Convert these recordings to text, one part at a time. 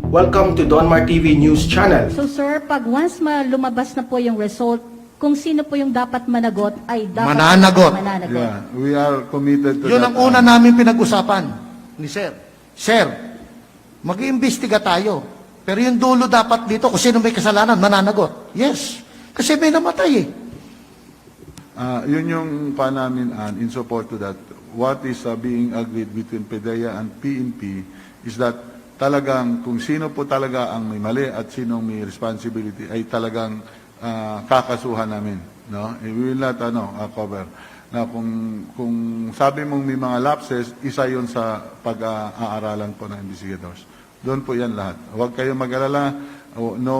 Welcome to Donmar TV News Channel. So sir, pag once lumabas na po yung result, kung sino po yung dapat managot ay dapat Mananagot. Yeah, we are committed to Yun that. ang una namin pinag-usapan ni Sir. Sir, mag-iimbestiga tayo. Pero yung dulo dapat dito, kung sino may kasalanan, mananagot. Yes. Kasi may namatay eh. Yun yung pa namin in support to that. What is being agreed between PDEA and PNP is that talagang kung sino po talaga ang may mali at sino may responsibility ay talagang kakasuhan namin. No? We will not cover. Na kung sabi mong may mga lapses, isa yun sa pag-aaralan po ng investigators. Doon po yan lahat. Huwag kayong mag-alala. No,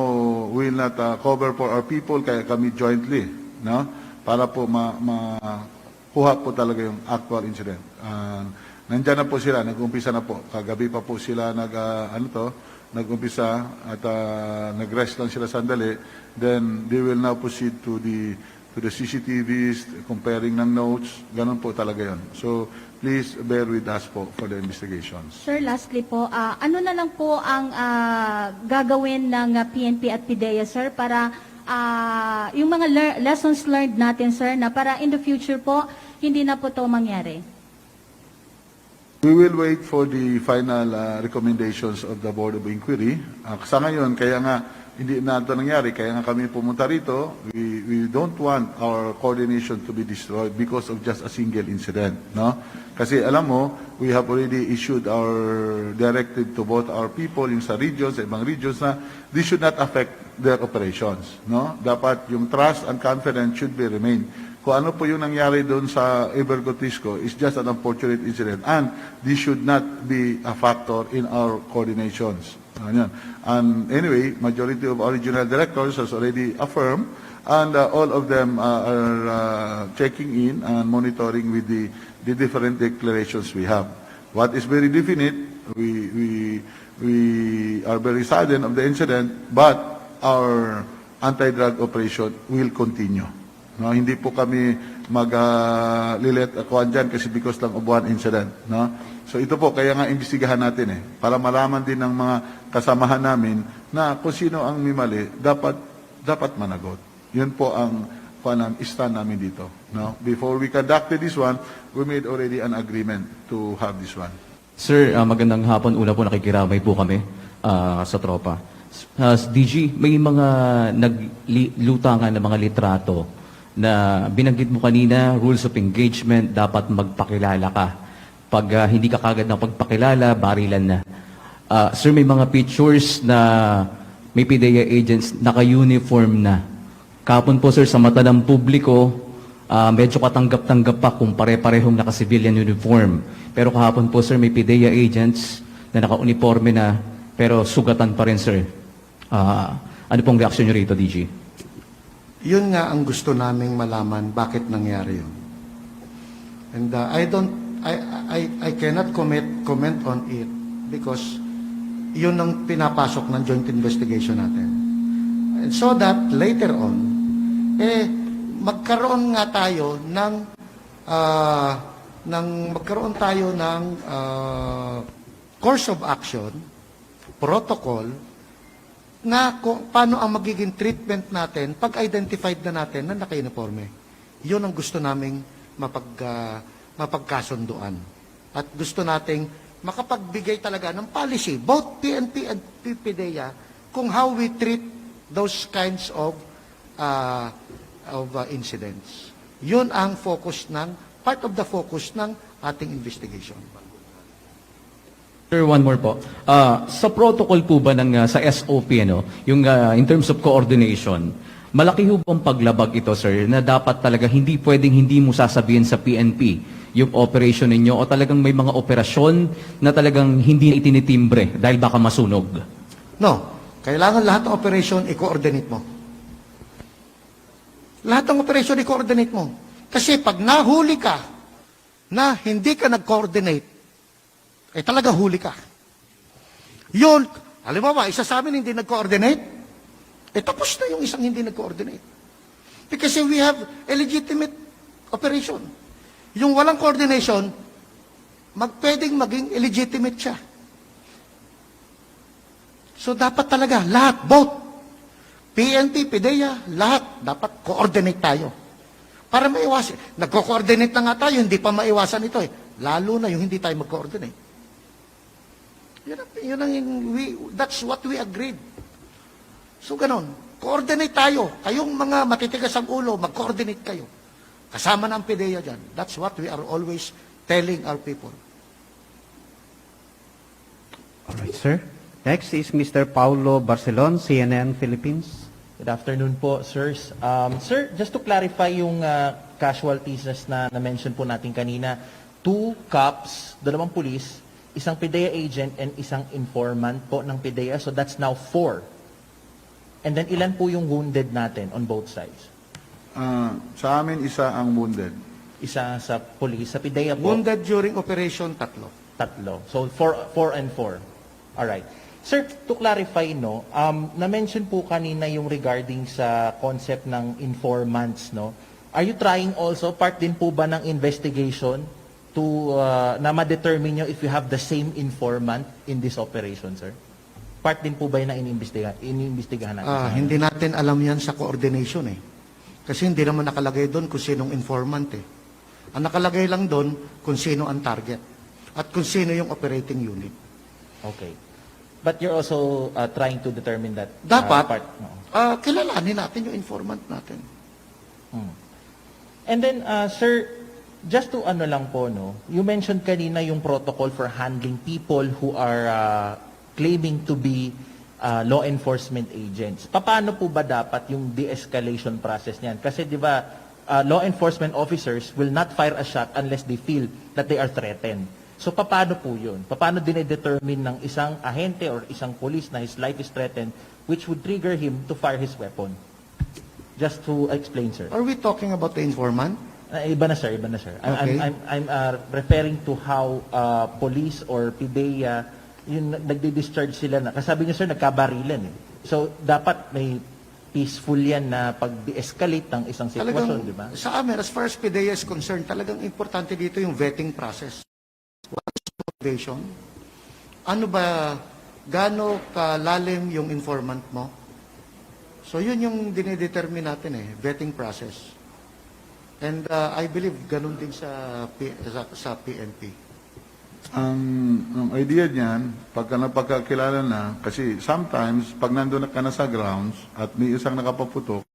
we will not cover for our people, kaya kami jointly. No? Para po makuha po talaga yung actual incident. Nandiyan na po sila, nag-umpisa na po. Kagabi pa po sila nag-umpisa at nag-rest lang sila sandali. Then they will now proceed to the CCTVs, comparing ng notes. Ganun po talaga yun. So please bear with us po for the investigations. Sir, lastly po, ano na lang po ang gagawin ng PNP at PDEA, sir, para yung mga lessons learned natin, sir, na para in the future po, hindi na po ito mangyari? We will wait for the final recommendations of the Board of Inquiry. Sa ngayon, kaya nga hindi na ito nangyari, kaya nga kami pumunta rito. We don't want our coordination to be destroyed because of just a single incident. No? Kasi alam mo, we have already issued our directive to both our people, yung sa regions, sa ibang regions, na this should not affect their operations. No? Dapat yung trust and confidence should be remain. Kung ano po yung nangyari doon sa Ibergotisco is just an unfortunate incident and this should not be a factor in our coordinations. And anyway, majority of our regional directors has already affirmed and all of them are checking in and monitoring with the different declarations we have. What is very definite, we are very saddened of the incident, but our anti-drug operation will continue. No, hindi po kami mag-lilet akuan dyan kasi because lang of one incident. No? So ito po, kaya nga imbestigahan natin para malaman din ng mga kasamahan namin na kung sino ang may mali, dapat managot. Yun po ang stand namin dito. No? Before we conducted this one, we made already an agreement to have this one. Sir, magandang hapon. Una po nakikiramay po kami sa tropa. DG, may mga naglutangan na mga litrato na binanggit mo kanina, rules of engagement, dapat magpakilala ka. Pag hindi ka kagad na pagpakilala, barilan na. Sir, may mga pictures na may PDEA agents naka-uniform na. Kapon po, sir, sa mata ng publiko, medyo katanggap-tanggap pa kung pare-parehong naka-civilian uniform. Pero kahapon po, sir, may PDEA agents na naka-uniforme na, pero sugatan pa rin, sir. Ano pong reaksyon nyo rito, DG? Yun nga ang gusto naming malaman bakit nangyari yun. And I cannot comment on it because yun ang pinapasok ng joint investigation natin. And so that later on, magkaroon nga tayo ng course of action, protocol, na kung paano ang magiging treatment natin pag identified na natin na naka-uniforme. Yun ang gusto naming mapagkasunduan. At gusto nating makapagbigay talaga ng policy, both PNP and PDEA, kung how we treat those kinds of incidents. Yun ang part of the focus ng ating investigation. Sir, one more po. Sa protocol po ba sa SOP, yung in terms of coordination, malaki ho bang paglabag ito, sir, na dapat talaga hindi mo sasabihin sa PNP yung operation ninyo o talagang may mga operasyon na talagang hindi itinitimbre dahil baka masunog? No. Kailangan lahat ng operation i-coordinate mo. Lahat ng operation i-coordinate mo. Kasi pag nahuli ka na hindi ka nag-coordinate, talaga huli ka. Yun, alam mo ba, isa sa amin hindi nag-coordinate, tapos na yung isang hindi nag-coordinate. Because we have a legitimate operation. Yung walang coordination, pwedeng maging illegitimate siya. So dapat talaga, lahat, both, PNP, PIDEA, lahat, dapat coordinate tayo. Para maiwasan. Nagko-coordinate na nga tayo, hindi pa maiwasan ito eh. Lalo na yung hindi tayo mag-coordinate. That's what we agreed. So ganon, coordinate tayo. Kayong mga matitigas ang ulo, mag-coordinate kayo. Kasama na ang PIDEA dyan. That's what we are always telling our people. All right, sir. Next is Mr. Paulo Barcelon, CNN Philippines. Good afternoon po, sirs. Sir, just to clarify yung casualties na na-mention po natin kanina, 2 cops, 2 pulis, isang PIDEA agent, and isang informant po ng PIDEA. So that's now 4. And then ilan po yung wounded natin on both sides? Sa amin, isa ang wounded. Isa sa police, sa PIDEA po, Wounded during operation, 3. 3. So 4 and 4. Alright. Sir, to clarify, no, na-mention po kanina yung regarding sa concept ng informants, no? Are you trying also, part din po ba ng investigation to, na ma-determine nyo if you have the same informant in this operation, sir? Part din po ba yun na iniimbestigahan natin? Hindi natin alam yan sa coordination eh. Kasi hindi naman nakalagay doon kung sinong informant eh. Ang nakalagay lang doon kung sino ang target at kung sino yung operating unit. Okay. But you're also trying to determine that Dapat, part? No. kilalanin natin yung informant natin. And then, sir, just to ano lang po, no, you mentioned kanina yung protocol for handling people who are claiming to be law enforcement agents. Paano po ba dapat yung de-escalation process niyan? Kasi di ba, law enforcement officers will not fire a shot unless they feel that they are threatened. So paano po yun? Paano dinedetermine ng isang ahente or isang police na his life is threatened which would trigger him to fire his weapon? Just to explain, sir. Are we talking about the informant? Iba na, sir. Iba na, sir. Okay. I'm referring to how police or PIDEA, yung nagdi-discharge sila na. Kasabi niyo, sir, nagkabarilan eh. So, dapat may peaceful yan na pag-de-escalate ng isang sitwasyon, di ba? Sa amin, as far as PIDEA is concerned, talagang importante dito yung vetting process. What is motivation? Ano ba, gaano kalalim yung informant mo? So yun yung dinedetermine natin eh, vetting process. And I believe ganun din sa PNP. Ang idea niyan, pagka napagkakilala na, kasi sometimes, pag nandun ka na sa grounds at may isang nakapaputok,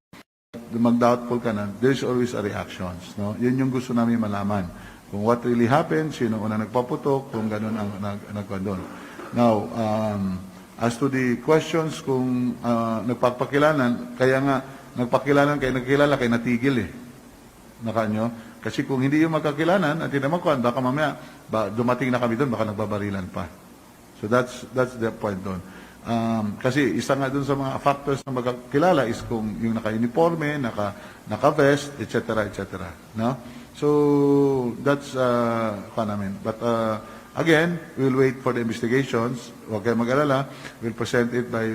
mag-doubtful ka na, there's always a reactions. No? Yun yung gusto namin malaman. Kung what really happened, sino una nagpaputok, kung ganun ang nagkandon. Now, as to the questions kung nagpapakilanan, kaya nga nagpakilanan kayo nagkilala kayo natigil eh. Nakanyo? Kasi kung hindi yung magkakilanan at hindi magkuhan, baka mamaya dumating na kami doon, baka nagbabarilan pa. So that's the point doon. Kasi isa nga doon sa mga factors na magkakilala is kung yung naka-uniforme, naka-vest, etc. etc. No? So that's namin. But again, we'll wait for the investigations. Huwag kayo mag-alala. We'll present it by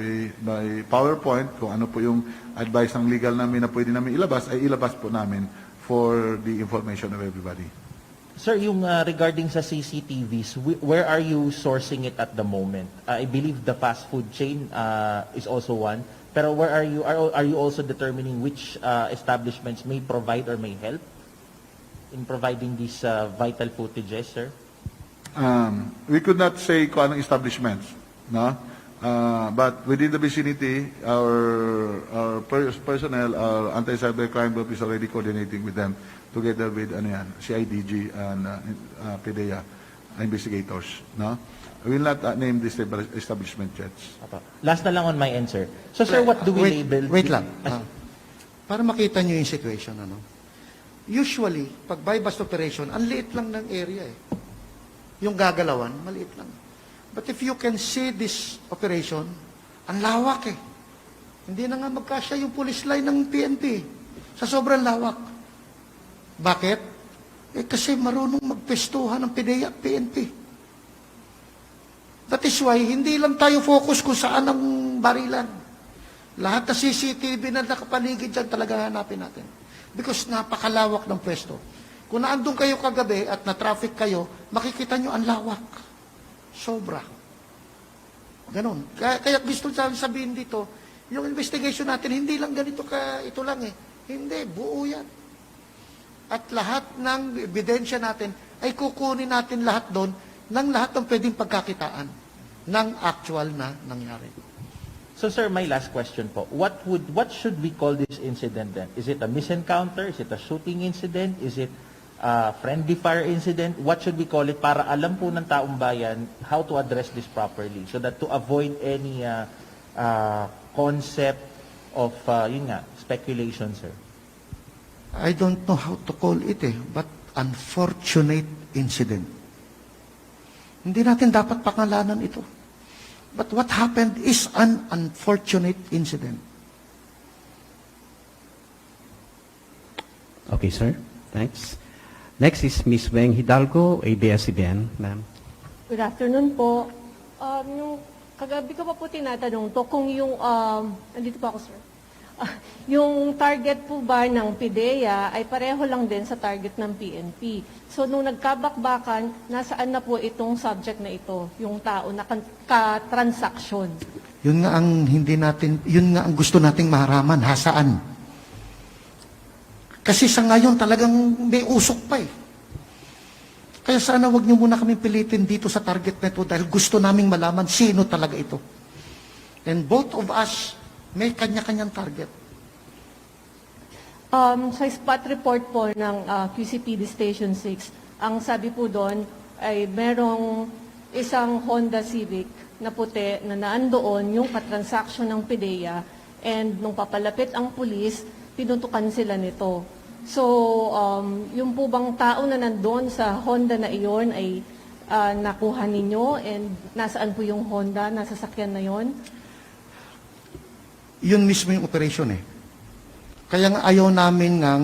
PowerPoint. Kung ano po yung advice ng legal namin na pwede namin ilabas, ay ilabas po namin for the information of everybody. Sir, yung regarding sa CCTVs, where are you sourcing it at the moment? I believe the fast food chain is also one. Pero where are you also determining which establishments may provide or may help in providing these vital footages, sir? We could not say kung anong establishments, no? But within the vicinity, our personnel, our anti-cybercrime group is already coordinating with them together with CIDG and PIDEA investigators, no? I will not name this establishment yet. Last na lang on my end, sir. So, sir, what do we label? Wait lang. Para makita nyo yung situation, ano? Usually, pag buy-bust operation, ang liit lang ng area eh. Yung gagalawan, maliit lang. But if you can see this operation, ang lawak eh. Hindi na nga magkasya yung police line ng PNP. Sa sobrang lawak. Bakit? Eh kasi marunong magpestuhan ng PIDEA at PNP. That is why, hindi lang tayo focus kung saan ang barilan. Lahat na CCTV na nakapaligid dyan talaga hanapin natin. Because napakalawak ng pwesto. Kung naandun kayo kagabi at na-traffic kayo, makikita nyo ang lawak. Sobra. Ganon. Kaya gusto sabihin dito, yung investigation natin, hindi lang ganito ito lang eh. Hindi, buo yan. At lahat ng ebidensya natin, ay kukunin natin lahat doon ng lahat ng pwedeng pagkakitaan ng actual na nangyari. So sir, my last question po. What should we call this incident then? Is it a misencounter? Is it a shooting incident? Is it a friendly fire incident? What should we call it para alam po ng taong bayan how to address this properly so that to avoid any concept of yun nga, speculation, sir? I don't know how to call it but unfortunate incident. Hindi natin dapat pangalanan ito. But what happened is an unfortunate incident. Okay, sir. Thanks. Next is Ms. Weng Hidalgo, ABS-CBN. Ma'am. Good afternoon po. Yung kagabi ko pa po tinatanong to kung yung, andito pa ako sir, yung target po ba ng PIDEA ay pareho lang din sa target ng PNP. So nung nagkabakbakan, nasaan na po itong subject na ito, yung tao na ka-transaction? Yun nga ang yun nga ang gusto nating maharaman, hasaan. Kasi sa ngayon talagang may usok pa eh. Kaya sana wag niyo muna kami pilitin dito sa target na ito dahil gusto naming malaman sino talaga ito. And both of us may kanya-kanyang target. Sa spot report po ng QCPD Station 6, ang sabi po doon ay merong isang Honda Civic na puti na naandoon yung katransaksyon ng PIDEA and nung papalapit ang pulis, pinutukan sila nito. So, yung po bang tao na nandoon sa Honda na iyon ay nakuha ninyo and nasaan po yung Honda, nasa sakyan na yon? Yun mismo yung operation eh. Kaya nga ayaw namin ng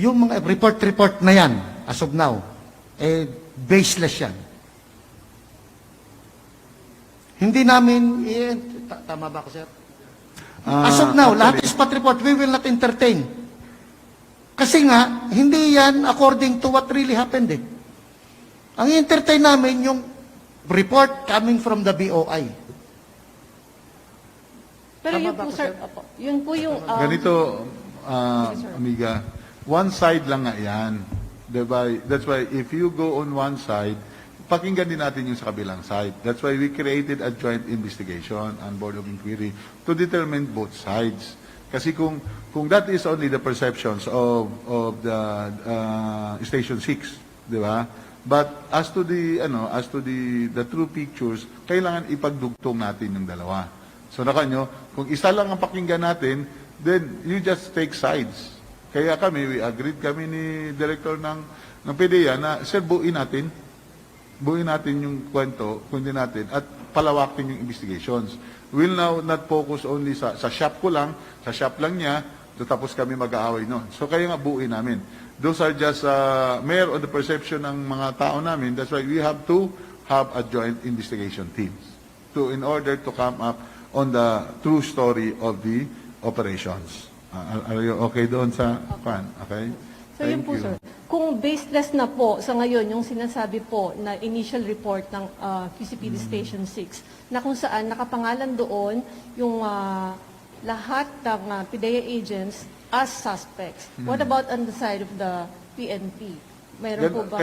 yung mga report na yan, as of now, baseless yan. Hindi namin, tama ba ako, sir? As of now, lahat is spot report, we will not entertain. Kasi nga, hindi yan according to what really happened eh. Ang entertain namin yung report coming from the BOI. Pero Tama yun ba po ako, sir, sir? opo, yun po yung... Ganito, amiga, one side lang nga yan. Diba? That's why if you go on one side, pakinggan din natin yung sa kabilang side. That's why we created a joint investigation and board of inquiry to determine both sides. Kasi kung that is only the perceptions of the Station 6, di ba? But as to the true pictures, kailangan ipagdugtong natin yung dalawa. So nakanyo, kung isa lang ang pakinggan natin, then you just take sides. Kaya we agreed kami ni director ng PIDEA na, sir, buuin natin yung kwento natin at palawakin yung investigations. We'll now not focus only sa shop ko lang, sa shop lang niya, tapos kami mag-aaway noon. So kaya nga buuin namin. Those are just mere on the perception ng mga tao namin. That's why we have to have a joint investigation teams in order to come up on the true story of the operations. Are you okay doon sa pan? Okay? So yun po sir, kung baseless na po sa ngayon yung sinasabi po na initial report ng QCPD Station 6 na kung saan nakapangalan doon yung lahat ng PIDEA agents as suspects. What about on the side of the PNP? Meron po ba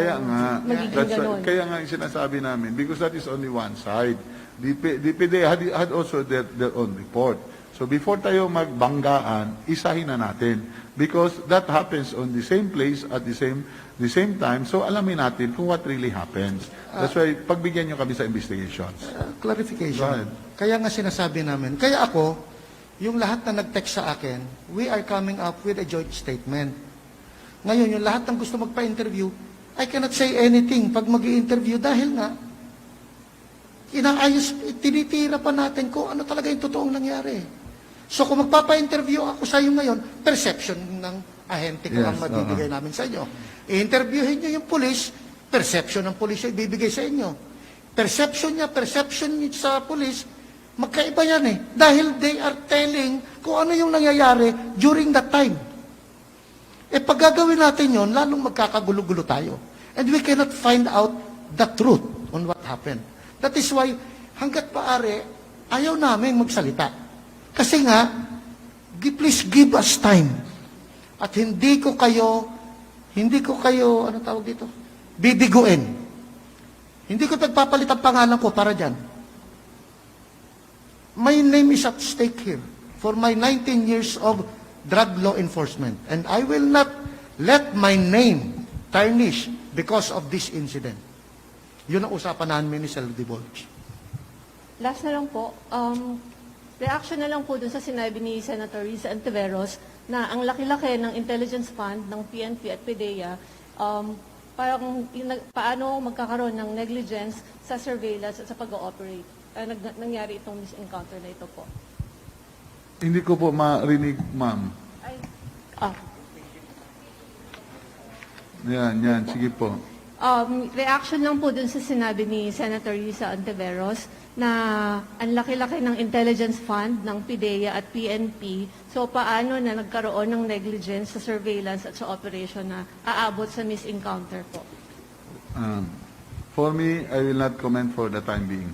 magiging ganon? Kaya nga yung sinasabi namin, because that is only one side. The PIDEA had also their own report. So before tayo magbanggaan, isahin na natin. Because that happens on the same place at the same time. So alamin natin kung what really happens. That's why pagbigyan nyo kami sa investigations. Clarification. Kaya nga sinasabi namin. Kaya ako, yung lahat na nag-text sa akin, we are coming up with a joint statement. Ngayon, yung lahat ng gusto magpa-interview, I cannot say anything pag mag-i-interview dahil nga, tinitira pa natin kung ano talaga yung totoong nangyari. So kung magpapa-interview ako sa iyo ngayon, perception ng ahente ko ang mabibigay namin sa inyo. I-interviewin nyo yung police, perception ng police yung ibibigay sa inyo. Perception niya sa police, magkaiba yan eh. Dahil they are telling kung ano yung nangyayari during that time. Pag gagawin natin yon, lalong magkakagulo-gulo tayo. And we cannot find out the truth on what happened. That is why hanggat paari, ayaw namin magsalita. Kasi nga, please give us time. At hindi ko kayo, ano tawag dito? Bibiguin. Hindi ko nagpapalit ang pangalan ko para dyan. My name is at stake here for my 19 years of drug law enforcement. And I will not let my name tarnish because of this incident. Yun ang usapan namin ni Sel Divulge. Last na lang po, reaction na lang po dun sa sinabi ni Senator Risa Antiveros na ang laki-laki ng intelligence fund ng PNP at PDEA, paano magkakaroon ng negligence sa surveillance at sa pag-ooperate. Nangyari itong misencounter na ito po. Hindi ko po marinig, ma'am. Yan, sige po. Reaction lang po dun sa sinabi ni Senator Risa Antiveros na ang laki-laki ng intelligence fund ng PIDEA at PNP. So paano na nagkaroon ng negligence sa surveillance at sa operation na aabot sa misencounter po? For me, I will not comment for the time being.